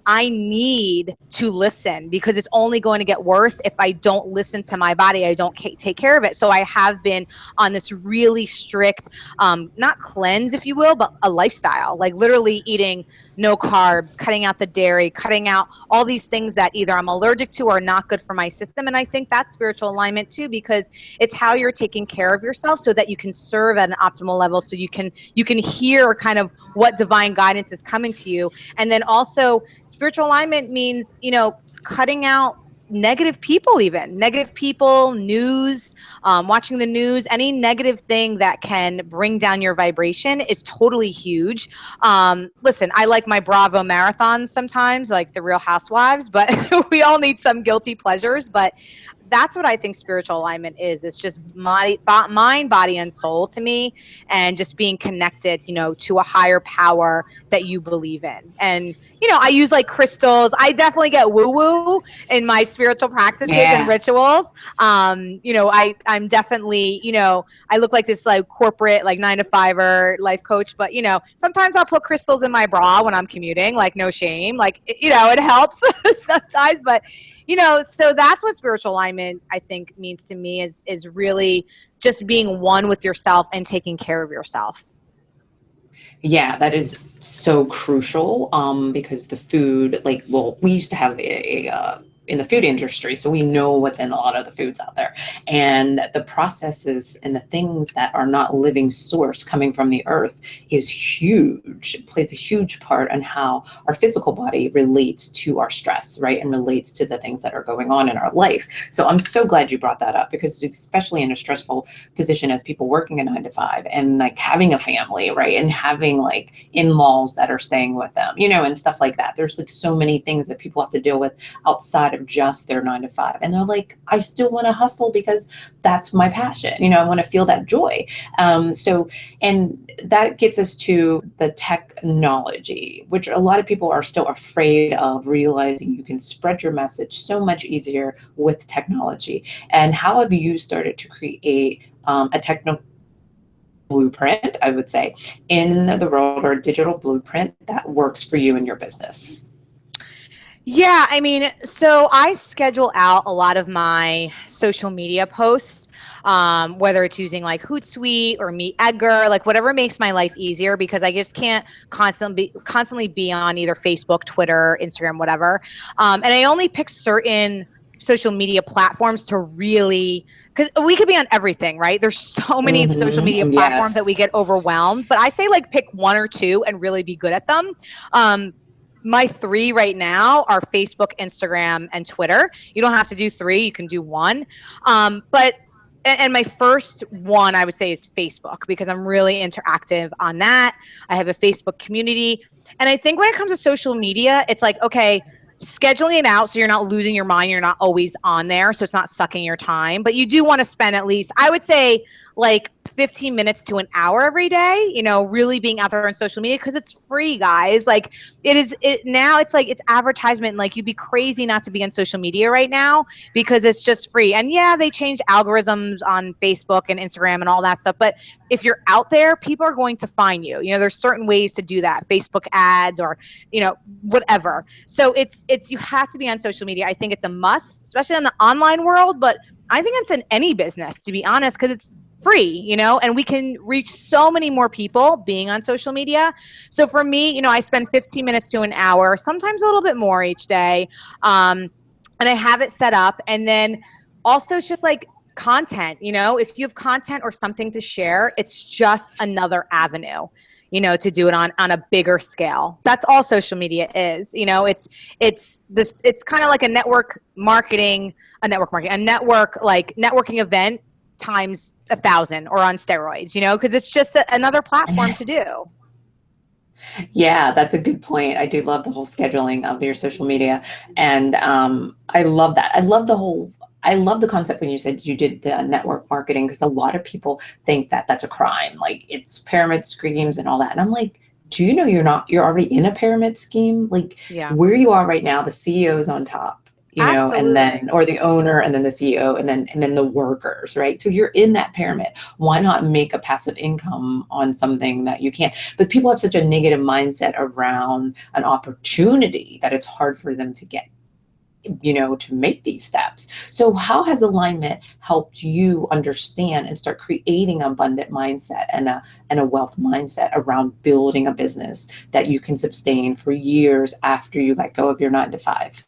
I need to listen because it's only going to get worse if I don't listen to my body. I don't take care of it. So I have been on this really strict, not cleanse, if you will, but a lifestyle, like literally eating no carbs, cutting out the dairy, cutting out all these things that either I'm allergic to or not good for my system. And I think that's spiritual alignment too, because it's how you're taking care of yourself so that you can serve at an optimal level. So you can hear kind of what divine guidance is coming to you. And then also spiritual alignment means, cutting out negative people, news, watching the news, any negative thing that can bring down your vibration is totally huge. Listen, I like my Bravo marathons sometimes, like the Real Housewives, but we all need some guilty pleasures. But that's what I think spiritual alignment is. It's just mind, body, and soul to me, and just being connected, to a higher power that you believe in. And, I use like crystals. I definitely get woo-woo in my spiritual practices and rituals. I'm definitely, I look like this like corporate, like 9-to-5er life coach, but, sometimes I'll put crystals in my bra when I'm commuting, like no shame, like, it helps sometimes, but, so that's what spiritual alignment, I think, means to me is really just being one with yourself and taking care of yourself. Yeah, that is so crucial because the food, we used to have in the food industry, so we know what's in a lot of the foods out there, and the processes and the things that are not living source coming from the earth is huge. It plays a huge part on how our physical body relates to our stress, right, and relates to the things that are going on in our life. So I'm so glad you brought that up, because especially in a stressful position as people working a 9-to-5 and like having a family, right, and having like in-laws that are staying with them, and stuff like that. There's like so many things that people have to deal with outside of just their 9-to-5, and they're like, I still want to hustle because that's my passion. I want to feel that joy. And that gets us to the technology, which a lot of people are still afraid of realizing you can spread your message so much easier with technology. And how have you started to create a techno blueprint, I would say, in the world, or a digital blueprint that works for you and your business? Yeah, I mean, so I schedule out a lot of my social media posts, whether it's using like Hootsuite or Meet Edgar, like whatever makes my life easier, because I just can't constantly be on either Facebook, Twitter, Instagram, whatever. And I only pick certain social media platforms to really, because we could be on everything, right? There's so many social media platforms that we get overwhelmed, but I say like pick one or two and really be good at them. My 3 right now are Facebook, Instagram, and Twitter. You don't have to do 3. You can do 1. But my first one, I would say, is Facebook, because I'm really interactive on that. I have a Facebook community. And I think when it comes to social media, it's like, okay, scheduling it out so you're not losing your mind. You're not always on there, so it's not sucking your time. But you do want to spend at least, I would say, like 15 minutes to an hour every day, really being out there on social media, because it's free, guys. Like now it's like, it's advertisement. Like, you'd be crazy not to be on social media right now, because it's just free. And yeah, they change algorithms on Facebook and Instagram and all that stuff. But if you're out there, people are going to find you. There's certain ways to do that, Facebook ads or, whatever. So it's, you have to be on social media. I think it's a must, especially in the online world, but I think it's in any business, to be honest, because free, and we can reach so many more people being on social media. So for me, I spend 15 minutes to an hour, sometimes a little bit more each day. And I have it set up. And then also it's just like content, if you have content or something to share, it's just another avenue, to do it on a bigger scale. That's all social media is. It's kind of like a networking event times 1,000 or on steroids, because it's just another platform to do. Yeah, that's a good point. I do love the whole scheduling of your social media. And I love that. I love the concept when you said you did the network marketing, because a lot of people think that that's a crime. Like, it's pyramid schemes and all that. And I'm like, do you know you're already in a pyramid scheme? Like, where you are right now, the CEO is on top. Absolutely. And then, or the owner, and then the CEO, and then the workers, right? So you're in that pyramid. Why not make a passive income on something that you can't? But people have such a negative mindset around an opportunity that it's hard for them to get, to make these steps. So how has alignment helped you understand and start creating an abundant mindset and a wealth mindset around building a business that you can sustain for years after you let go of your 9-to-5?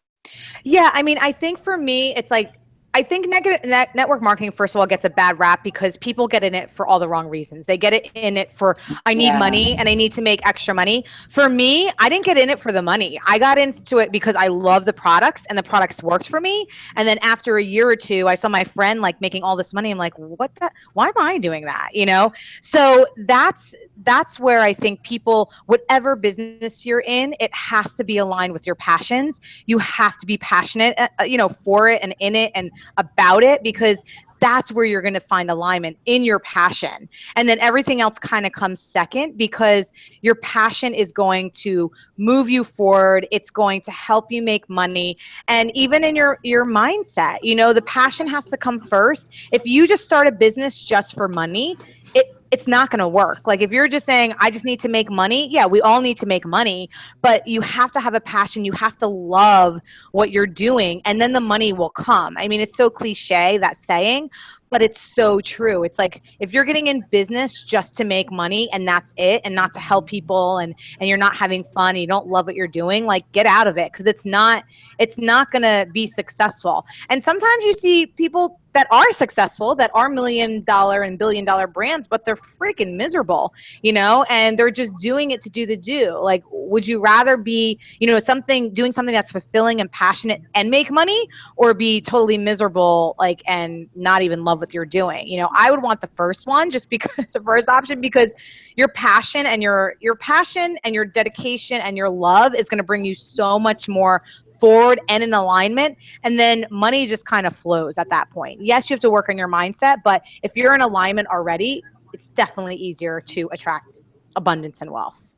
Yeah, I mean, I think for me, it's like, I think network marketing, first of all, gets a bad rap because people get in it for all the wrong reasons. They get in it for, I need money and I need to make extra money. For me, I didn't get in it for the money. I got into it because I love the products and the products worked for me. And then after a year or two, I saw my friend like making all this money. I'm like, why am I doing that? So that's where I think people, whatever business you're in, it has to be aligned with your passions. You have to be passionate, for it and in it and about it, because that's where you're going to find alignment in your passion. And then everything else kind of comes second, because your passion is going to move you forward. It's going to help you make money. And even in your mindset, the passion has to come first. If you just start a business just for money, it's not going to work. Like, if you're just saying, I just need to make money. Yeah, we all need to make money, but you have to have a passion. You have to love what you're doing, and then the money will come. I mean, it's so cliche, that saying, but it's so true. It's like, if you're getting in business just to make money and that's it, and not to help people, and you're not having fun, and you don't love what you're doing, like, get out of it, because it's not going to be successful. And sometimes you see people that are successful, that are $1 million and $1 billion brands, but they're freaking miserable, and they're just doing it to do the do. Like, would you rather be, doing something that's fulfilling and passionate and make money, or be totally miserable, like, and not even love what you're doing? I would want the first one, just because the first option, because your passion and your dedication and your love is going to bring you so much more forward and in alignment. And then money just kind of flows at that point. Yes, you have to work on your mindset, but if you're in alignment already, it's definitely easier to attract abundance and wealth.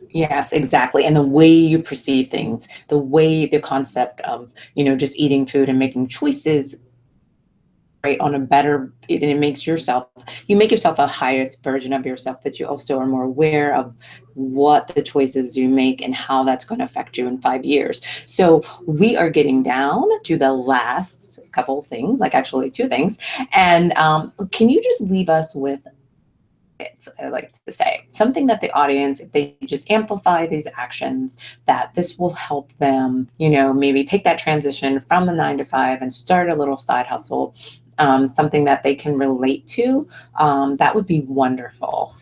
Yes, exactly. And the way you perceive things, the concept of, just eating food and making choices, right, on a better, and you make yourself a highest version of yourself, but you also are more aware of what the choices you make and how that's going to affect you in 5 years. So we are getting down to the last couple of things, like actually 2 things. And can you just leave us with, I like to say, something that the audience, if they just amplify these actions, that this will help them, maybe take that transition from the 9-to-5 and start a little side hustle, something that they can relate to, that would be wonderful.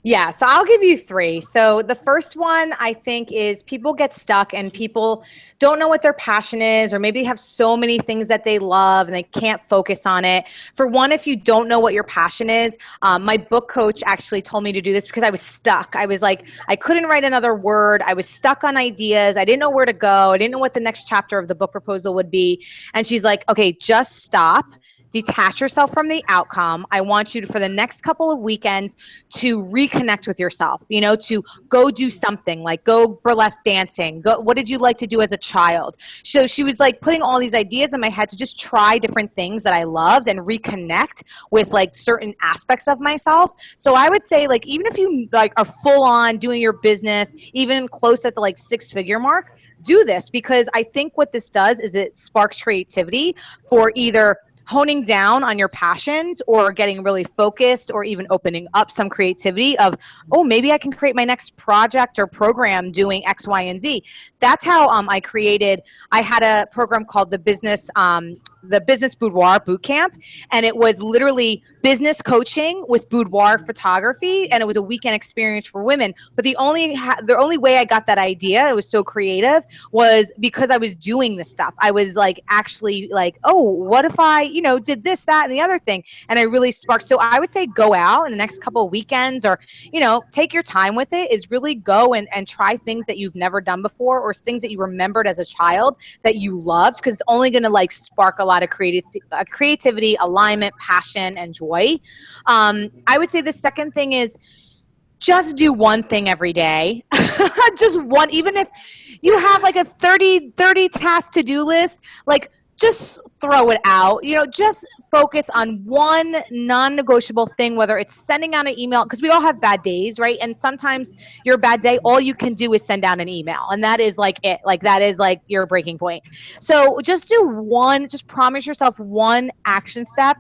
Yeah, so I'll give you 3. So the first one, I think, is people get stuck and people don't know what their passion is, or maybe they have so many things that they love and they can't focus on it. For one, if you don't know what your passion is, my book coach actually told me to do this because I was stuck. I was like, I couldn't write another word. I was stuck on ideas. I didn't know where to go. I didn't know what the next chapter of the book proposal would be. And she's like, okay, just stop. Detach yourself from the outcome. I want you to, for the next couple of weekends, to reconnect with yourself, to go do something, like go burlesque dancing. What did you like to do as a child? So she was like putting all these ideas in my head to just try different things that I loved and reconnect with like certain aspects of myself. So I would say, like, even if you like are full on doing your business, even close at the like 6-figure mark, do this, because I think what this does is it sparks creativity for either honing down on your passions or getting really focused or even opening up some creativity of, oh, maybe I can create my next project or program doing X, Y, and Z. That's how I had a program called the Business Boudoir Boot Camp, and it was literally business coaching with boudoir photography, and it was a weekend experience for women. But the only way I got that idea, it was so creative, was because I was doing this stuff. I was like actually like, oh, what if I, did this, that, and the other thing, and I really sparked. So I would say go out in the next couple of weekends, or take your time with it. Is really go and try things that you've never done before, or things that you remembered as a child that you loved, because it's only going to like spark a lot of creativity, alignment, passion, and joy. I would say the second thing is just do one thing every day. Just one, even if you have like a 30 task to-do list, like just throw it out, just focus on one non-negotiable thing, whether it's sending out an email, because we all have bad days, right? And sometimes your bad day, all you can do is send out an email, and that is like it, like that is like your breaking point. So just promise yourself one action step.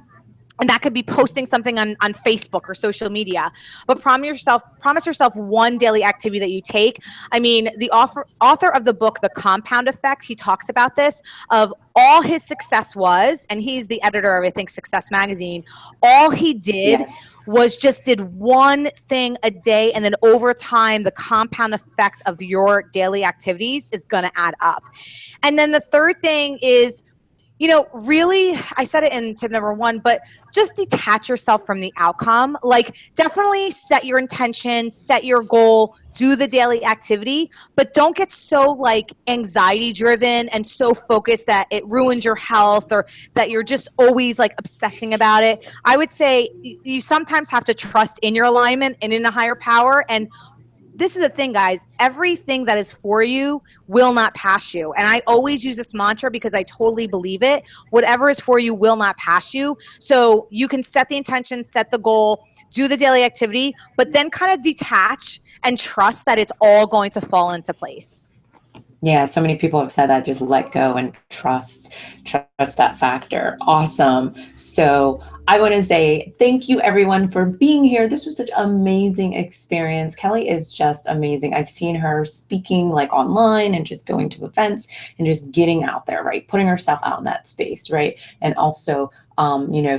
And that could be posting something on Facebook or social media. But promise yourself one daily activity that you take. I mean, the author of the book, The Compound Effect, he talks about this, of all his success was, and he's the editor of, I think, Success Magazine, all he did was just did one thing a day. And then over time, the compound effect of your daily activities is going to add up. And then the third thing is, really, I said it in tip number 1, but just detach yourself from the outcome. Like, definitely set your intention, set your goal, do the daily activity, but don't get so like anxiety driven and so focused that it ruins your health, or that you're just always like obsessing about it. I would say you sometimes have to trust in your alignment and in a higher power. And this is the thing, guys, everything that is for you will not pass you. And I always use this mantra because I totally believe it. Whatever is for you will not pass you. So you can set the intention, set the goal, do the daily activity, but then kind of detach and trust that it's all going to fall into place. Yeah, so many people have said that, just let go and trust that factor. Awesome. So I want to say thank you everyone for being here. This was such an amazing experience. Kelly is just amazing. I've seen her speaking like online and just going to events and just getting out there, right? Putting herself out in that space, right? And also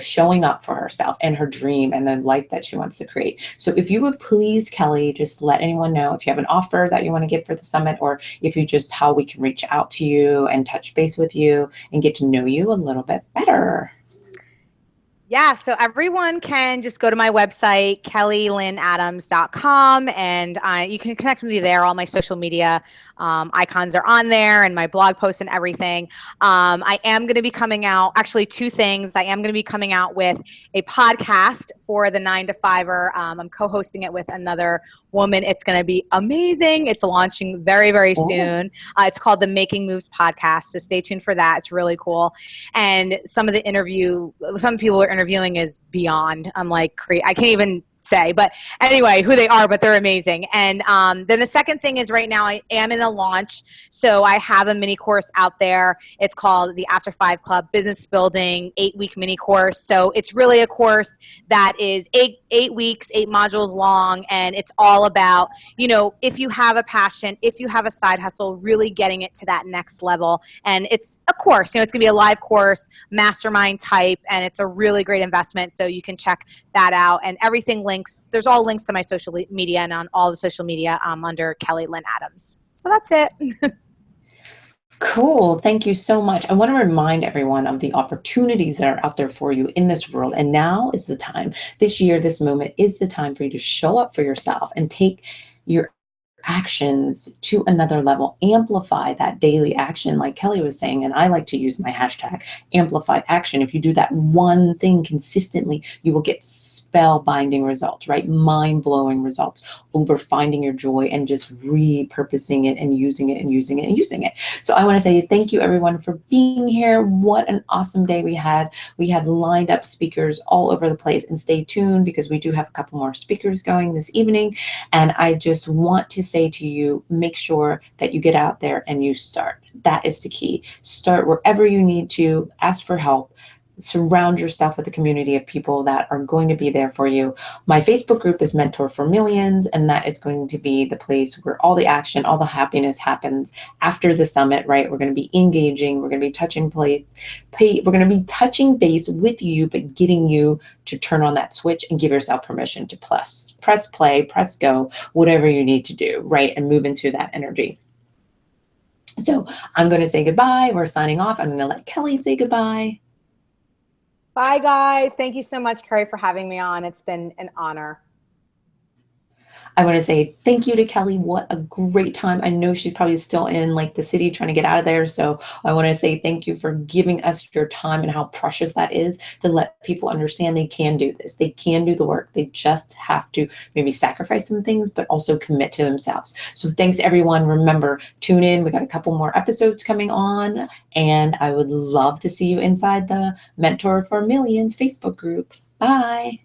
showing up for herself and her dream and the life that she wants to create. So if you would please, Kelly, just let anyone know if you have an offer that you want to give for the summit, or if you just how we can reach out to you and touch base with you and get to know you a little bit better. Yeah, so everyone can just go to my website, kellylynadams.com, and you can connect with me there. All my social media icons are on there, and my blog posts and everything. I am going to be coming out, actually 2 things. I am going to be coming out with a podcast for the 9-to-5er. I'm co-hosting it with another woman. It's going to be amazing. It's launching very, very soon. It's called the Making Moves Podcast, so stay tuned for that. It's really cool. And some people are interviewing is beyond. I'm like, I can't even say, but anyway, who they are, but they're amazing. And then the second thing is, right now I am in a launch. So I have a mini course out there. It's called the After 5 Club Business Building 8-week mini course. So it's really a course that is 8 weeks, 8 modules long. And it's all about, if you have a passion, if you have a side hustle, really getting it to that next level. And it's a course, it's going to be a live course, mastermind type, and it's a really great investment. So you can check that out, and everything links. There's all links to my social media, and on all the social media under Kelly Lynn Adams. So that's it. Cool. Thank you so much. I want to remind everyone of the opportunities that are out there for you in this world. And now is the time. This year, this moment is the time for you to show up for yourself and take your actions to another level. Amplify that daily action, like Kelly was saying, and I like to use my hashtag amplify action. If you do that one thing consistently, you will get spellbinding results, right? Mind-blowing results over finding your joy and just repurposing it and using it and using it and using it. So I want to say thank you everyone for being here. What an awesome day we had. We had lined up speakers all over the place, and stay tuned because we do have a couple more speakers going this evening. And I just want to say to you, make sure that you get out there and you start. That is the key. Start wherever you need to, ask for help, surround yourself with a community of people that are going to be there for you. My Facebook group is Mentor for Millions, and that is going to be the place where all the action, all the happiness happens after the summit, right? We're going to be engaging, we're going to be we're going to be touching base with you, but getting you to turn on that switch and give yourself permission to press play, press go, whatever you need to do, right? And move into that energy. So I'm going to say goodbye. We're signing off. I'm going to let Kelly say goodbye. Bye, guys. Thank you so much, Kerry, for having me on. It's been an honor. I want to say thank you to Kelly. What a great time. I know she's probably still in like the city trying to get out of there. So I want to say thank you for giving us your time and how precious that is to let people understand they can do this. They can do the work. They just have to maybe sacrifice some things, but also commit to themselves. So thanks, everyone. Remember, tune in. We got a couple more episodes coming on, and I would love to see you inside the Mentor for Millions Facebook group. Bye.